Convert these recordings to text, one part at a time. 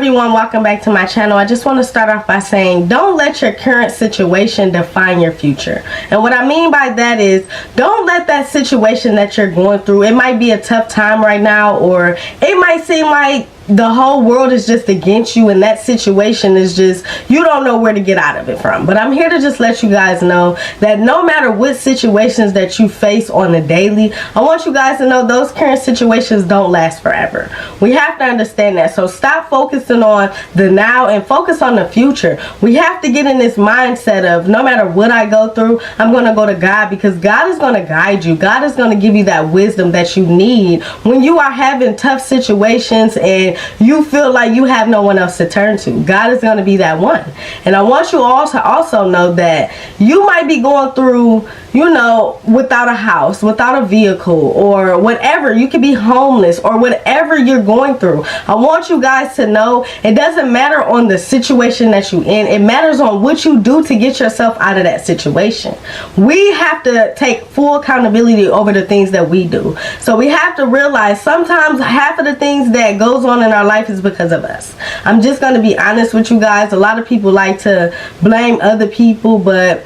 everyone, welcome back to my channel. I just want to start off by saying don't let your current situation define your future. And what I mean by that is don't let that situation that you're going through, it might be a tough time right now, or it might seem like the whole world is just against you and that situation is just, you don't know where to get out of it from. But I'm here to just let you guys know that no matter what situations that you face on the daily, I want you guys to know those current situations don't last forever. We have to understand that. So stop focusing on the now and focus on the future. We have to get in this mindset of no matter what I go through, I'm going to go to God, because God is going to guide you. God is going to give you that wisdom that you need when you are having tough situations and you feel like you have no one else to turn to. God is going to be that one. And I want you all to also know that you might be going through, you know, without a house, without a vehicle, or whatever. You could be homeless, or whatever you're going through. I want you guys to know it doesn't matter on the situation that you're in. It matters on what you do to get yourself out of that situation. We have to take full accountability over the things that we do. So we have to realize sometimes half of the things that goes on in our life is because of us. I'm just going to be honest with you guys. A lot of people like to blame other people, but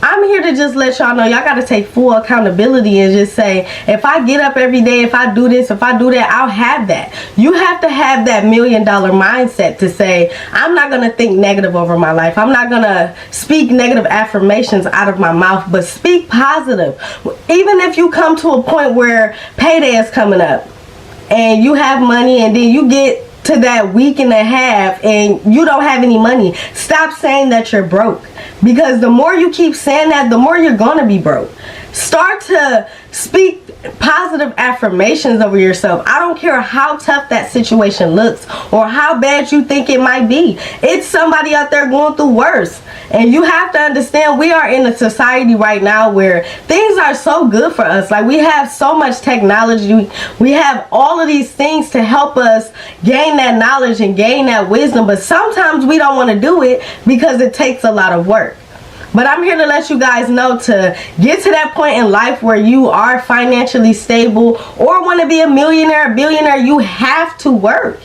I'm here to just let y'all know y'all got to take full accountability and just say, if I get up every day, if I do this, if I do that, I'll have that. You have to have that $1 million mindset to say, I'm not going to think negative over my life. I'm not going to speak negative affirmations out of my mouth, but speak positive. Even if you come to a point where payday is coming up and you have money, and then you get to that week and a half and you don't have any money, stop saying that you're broke, because the more you keep saying that, the more you're gonna be broke. Start to speak positive affirmations over yourself. I don't care how tough that situation looks or how bad you think it might be. It's somebody out there going through worse. And you have to understand, we are in a society right now where things are so good for us. Like, we have so much technology. We have all of these things to help us gain that knowledge and gain that wisdom. But sometimes we don't want to do it because it takes a lot of work. But I'm here to let you guys know, to get to that point in life where you are financially stable or want to be a millionaire, a billionaire, you have to work.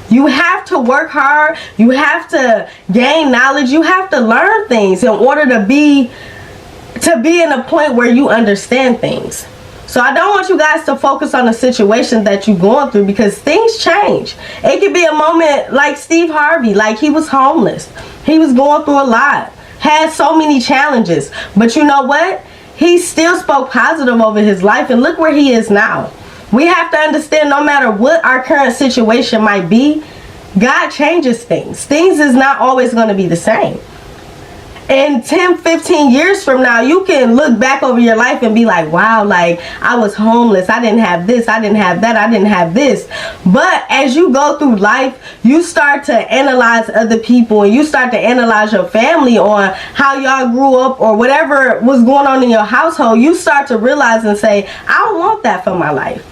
You have to work hard. You have to gain knowledge. You have to learn things in order to be in a point where you understand things. So I don't want you guys to focus on the situation that you're going through, because things change. It could be a moment like Steve Harvey, like he was homeless. He was going through a lot, had so many challenges. But you know what? He still spoke positive over his life, and look where he is now. We have to understand, no matter what our current situation might be, God changes things. Things is not always going to be the same. And 10, 15 years from now, you can look back over your life and be like, wow, like, I was homeless. I didn't have this. I didn't have that. I didn't have this. But as you go through life, you start to analyze other people, and you start to analyze your family on how y'all grew up or whatever was going on in your household. You start to realize and say, I don't want that for my life.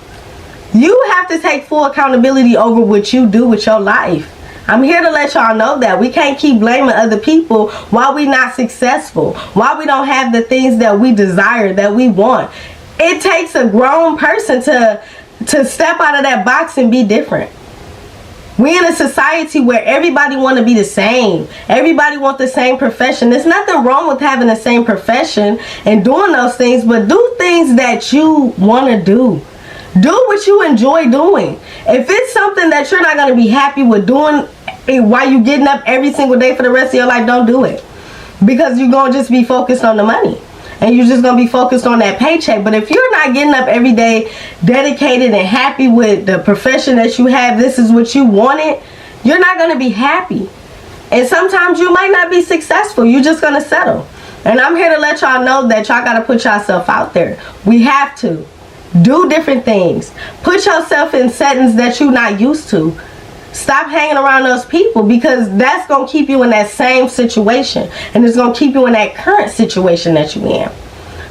You have to take full accountability over what you do with your life. I'm here to let y'all know that we can't keep blaming other people while we're not successful, while we don't have the things that we desire, that we want. It takes a grown person to step out of that box and be different. We're in a society where everybody want to be the same. Everybody wants the same profession. There's nothing wrong with having the same profession and doing those things, but do things that you want to do. Do what you enjoy doing. If it's something that you're not going to be happy with doing while you're getting up every single day for the rest of your life, don't do it. Because you're going to just be focused on the money. And you're just going to be focused on that paycheck. But if you're not getting up every day dedicated and happy with the profession that you have, this is what you wanted, you're not going to be happy. And sometimes you might not be successful. You're just going to settle. And I'm here to let y'all know that y'all got to put yourself out there. We have to. Do different things. Put yourself in settings that you're not used to. Stop hanging around those people, because that's going to keep you in that same situation. And it's going to keep you in that current situation that you're in.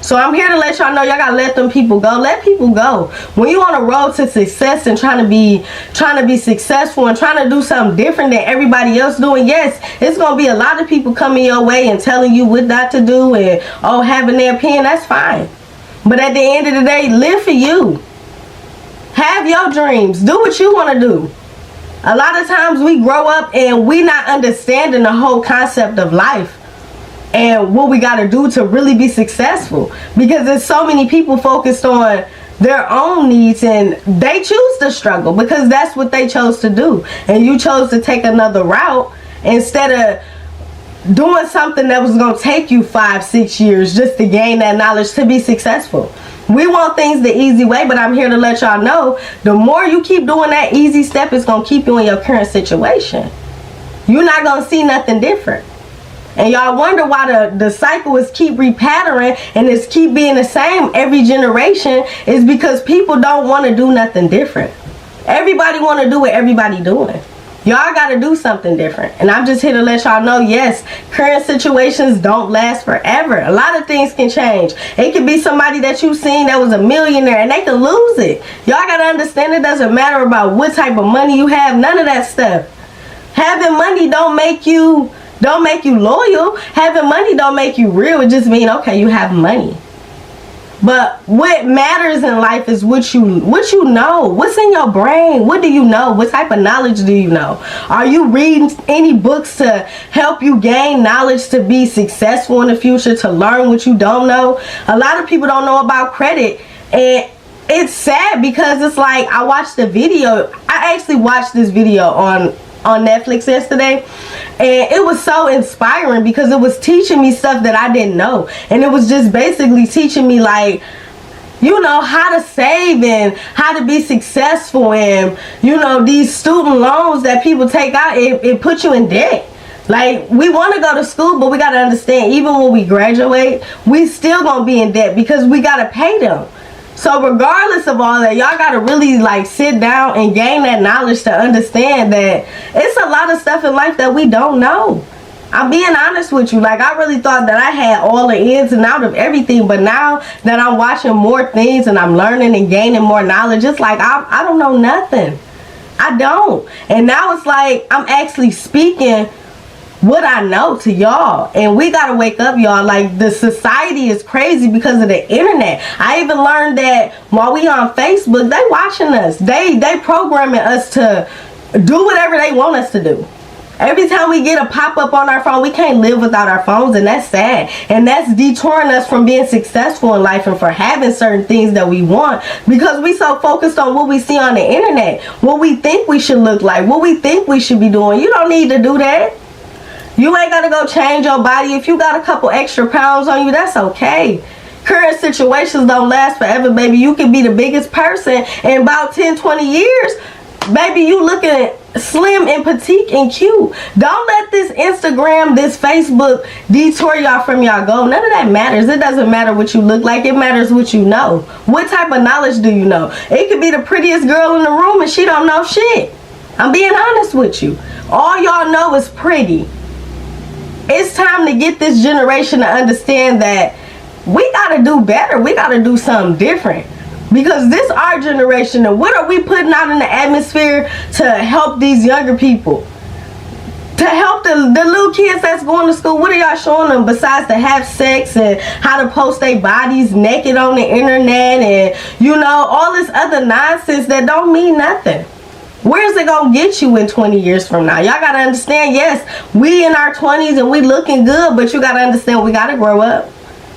So I'm here to let y'all know y'all got to let them people go. Let people go. When you're on a road to success and trying to be successful and trying to do something different than everybody else doing, yes, it's going to be a lot of people coming your way and telling you what not to do and, oh, having their opinion. That's fine. But at the end of the day, live for you. Have your dreams. Do what you want to do. A lot of times we grow up and we not understanding the whole concept of life and what we got to do to really be successful, because there's so many people focused on their own needs and they choose to struggle because that's what they chose to do, and you chose to take another route instead of doing something that was going to take you 5-6 years just to gain that knowledge to be successful. We want things the easy way, but I'm here to let y'all know, the more you keep doing that easy step, it's going to keep you in your current situation. You're not going to see nothing different. And y'all wonder why the cycle is keep repattering and it's keep being the same every generation, is because people don't want to do nothing different. Everybody want to do what everybody doing. Y'all got to do something different. And I'm just here to let y'all know, yes, current situations don't last forever. A lot of things can change. It could be somebody that you've seen that was a millionaire and they can lose it. Y'all got to understand, it doesn't matter about what type of money you have. None of that stuff. Having money don't make you loyal. Having money don't make you real. It just means, okay, you have money. But what matters in life is what you know. What's in your brain? What do you know? What type of knowledge do you know? Are you reading any books to help you gain knowledge to be successful in the future, to learn what you don't know? A lot of people don't know about credit, and it's sad because it's like, I watched the video. I actually watched this video on Netflix yesterday, and it was so inspiring because it was teaching me stuff that I didn't know, and it was just basically teaching me, like, you know, how to save and how to be successful, and you know, these student loans that people take out, it puts you in debt. Like, we want to go to school, but we got to understand, even when we graduate, we still gonna be in debt because we got to pay them. So regardless of all that, y'all got to really like sit down and gain that knowledge to understand that it's a lot of stuff in life that we don't know. I'm being honest with you. Like, I really thought that I had all the ins and out of everything, but now that I'm watching more things and I'm learning and gaining more knowledge, it's like I don't know nothing. I don't. And now it's like I'm actually speaking what I know to y'all, and we gotta wake up, y'all. Like, the society is crazy because of the internet. I even learned that while we on Facebook, they watching us, they programming us to do whatever they want us to do. Every time we get a pop-up on our phone, we can't live without our phones, and that's sad, and that's detouring us from being successful in life and for having certain things that we want, because we so focused on what we see on the internet, what we think we should look like, what we think we should be doing. You don't need to do that. You ain't gotta go change your body. If you got a couple extra pounds on you, that's okay. Current situations don't last forever, baby. You can be the biggest person in about 10-20 years. Baby, you looking slim and petite and cute. Don't let this Instagram, this Facebook detour y'all from y'all goal. None of that matters. It doesn't matter what you look like. It matters what you know. What type of knowledge do you know? It could be the prettiest girl in the room and she don't know shit. I'm being honest with you. All y'all know is pretty. It's time to get this generation to understand that we gotta do better. We gotta do something different, because this our generation, and what are we putting out in the atmosphere to help these younger people, to help the little kids that's going to school? What are y'all showing them besides to have sex and how to post their bodies naked on the internet and, you know, all this other nonsense that don't mean nothing? Where's it gonna get you in 20 years from now? Y'all gotta understand, yes, we in our 20s and we looking good, but you gotta understand, we gotta grow up.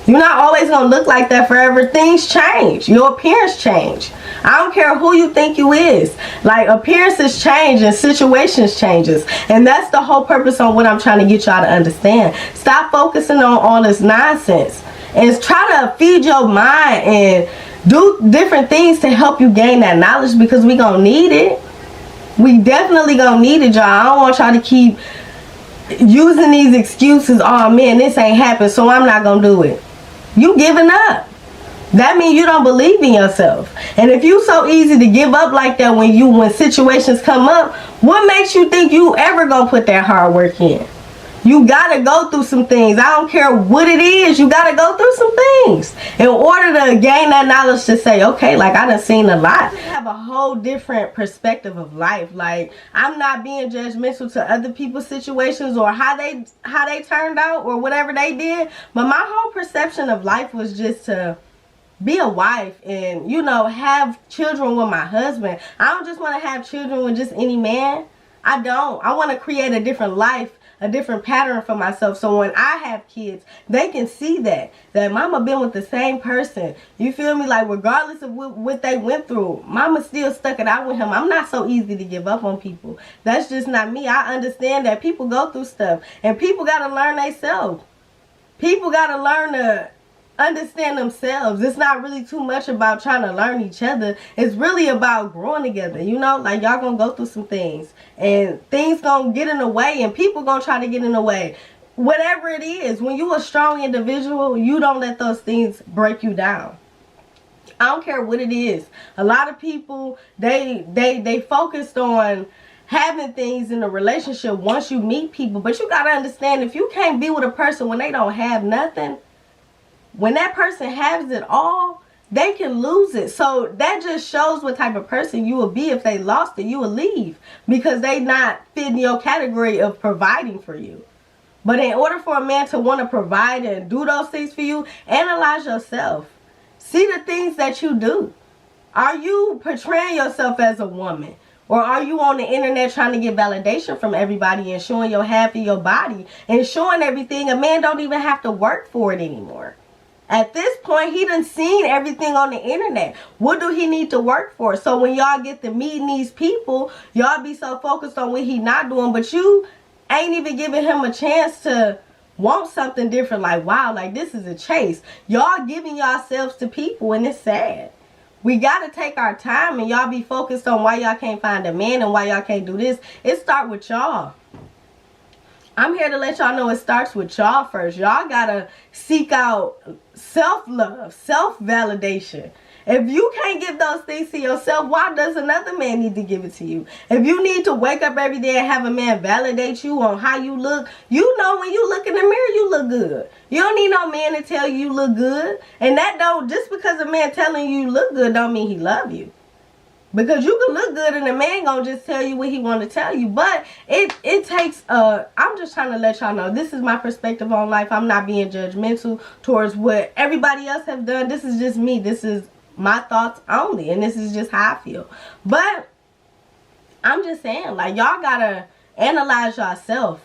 You're not always gonna look like that forever. Things change. Your appearance change. I don't care who you think you is. Like, appearances change and situations changes. And that's the whole purpose on what I'm trying to get y'all to understand. Stop focusing on all this nonsense and try to feed your mind and do different things to help you gain that knowledge, because we gonna need it. We definitely gonna need it, y'all. I don't want y'all to keep using these excuses. Oh man, this ain't happened, so I'm not gonna do it. You giving up. That means you don't believe in yourself. And if you so easy to give up like that when situations come up, what makes you think you ever gonna put that hard work in? You gotta go through some things. I don't care what it is. You gotta go through some things in order to gain that knowledge to say, okay, like, I done seen a lot. I have a whole different perspective of life. Like, I'm not being judgmental to other people's situations or how they turned out or whatever they did. But my whole perception of life was just to be a wife and, you know, have children with my husband. I don't just want to have children with just any man. I don't. I want to create a different life, a different pattern for myself, so when I have kids, they can see that mama been with the same person. You feel me? Like, regardless of what they went through, mama still stuck it out with him. I'm not so easy to give up on people. That's just not me. I understand that people go through stuff, and people got to learn themselves. People got to learn to understand themselves. It's not really too much about trying to learn each other. It's really about growing together. You know, like, y'all gonna go through some things, and things gonna get in the way, and people gonna try to get in the way. Whatever it is, when you a strong individual, you don't let those things break you down. I don't care what it is. A lot of people, they focused on having things in a relationship once you meet people, but you gotta understand, if you can't be with a person when they don't have nothing, when that person has it all, they can lose it. So that just shows what type of person you will be. If they lost it, you will leave, because they not fit in your category of providing for you. But in order for a man to want to provide and do those things for you, analyze yourself. See the things that you do. Are you portraying yourself as a woman? Or are you on the internet trying to get validation from everybody and showing your half of your body and showing everything? A man don't even have to work for it anymore. At this point, he done seen everything on the internet. What do he need to work for? So when y'all get to meeting these people, y'all be so focused on what he not doing, but you ain't even giving him a chance to want something different. Like, wow, like, this is a chase. Y'all giving yourselves to people, and it's sad. We got to take our time, and y'all be focused on why y'all can't find a man and why y'all can't do this. It start with y'all. I'm here to let y'all know it starts with y'all first. Y'all gotta seek out self-love, self-validation. If you can't give those things to yourself, why does another man need to give it to you? If you need to wake up every day and have a man validate you on how you look, you know when you look in the mirror, you look good. You don't need no man to tell you look good. And that don't, just because a man telling you look good don't mean he love you. Because you can look good and a man gonna just tell you what he want to tell you. But it takes, I'm just trying to let y'all know, this is my perspective on life. I'm not being judgmental towards what everybody else have done. This is just me. This is my thoughts only. And this is just how I feel. But I'm just saying, like, y'all gotta analyze yourself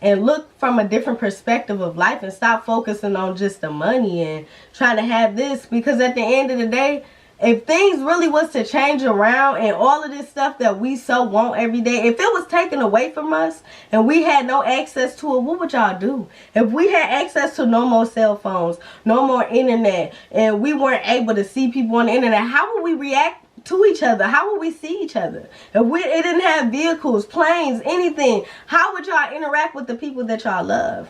and look from a different perspective of life and stop focusing on just the money and trying to have this. Because at the end of the day, if things really was to change around and all of this stuff that we so want every day, if it was taken away from us and we had no access to it, what would y'all do? If we had access to no more cell phones, no more internet, and we weren't able to see people on the internet, how would we react to each other? How would we see each other? If it didn't have vehicles, planes, anything, how would y'all interact with the people that y'all love?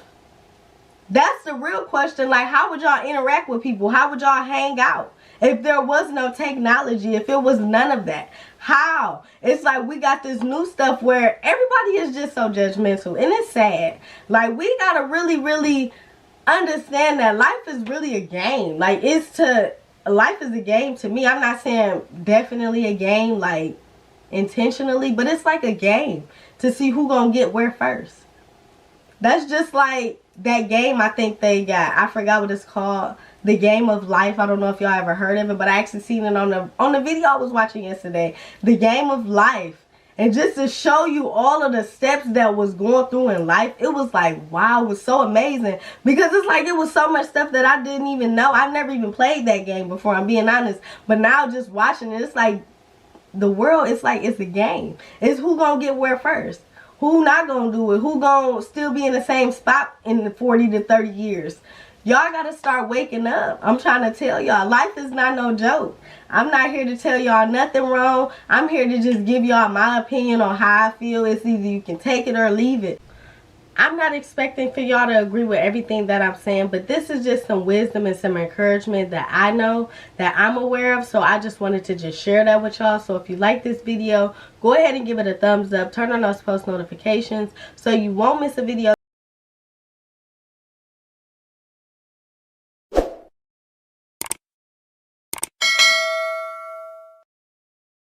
That's the real question. Like, how would y'all interact with people? How would y'all hang out? If there was no technology, if it was none of that, how? It's like we got this new stuff where everybody is just so judgmental, and it's sad. Like, we gotta really, really understand that life is really a game. Like, life is a game to me. I'm not saying definitely a game, like, intentionally, but it's like a game to see who gonna get where first. That's just like that game I think they got. I forgot what it's called. The Game of Life. I don't know if y'all ever heard of it, but I actually seen it on the video I was watching yesterday. The Game of Life. And just to show you all of the steps that was going through in life, it was like, wow, it was so amazing. Because it's like, it was so much stuff that I didn't even know. I've never even played that game before, I'm being honest. But now just watching it, it's like the world, it's like it's a game. It's who gonna get where first. Who not gonna do it? Who gonna still be in the same spot in the 40 to 30 years? Y'all gotta start waking up. I'm trying to tell y'all, life is not no joke. I'm not here to tell y'all nothing wrong. I'm here to just give y'all my opinion on how I feel. It's either you can take it or leave it. I'm not expecting for y'all to agree with everything that I'm saying, but this is just some wisdom and some encouragement that I know, that I'm aware of. So I just wanted to just share that with y'all. So if you like this video, go ahead and give it a thumbs up. Turn on those post notifications so you won't miss a video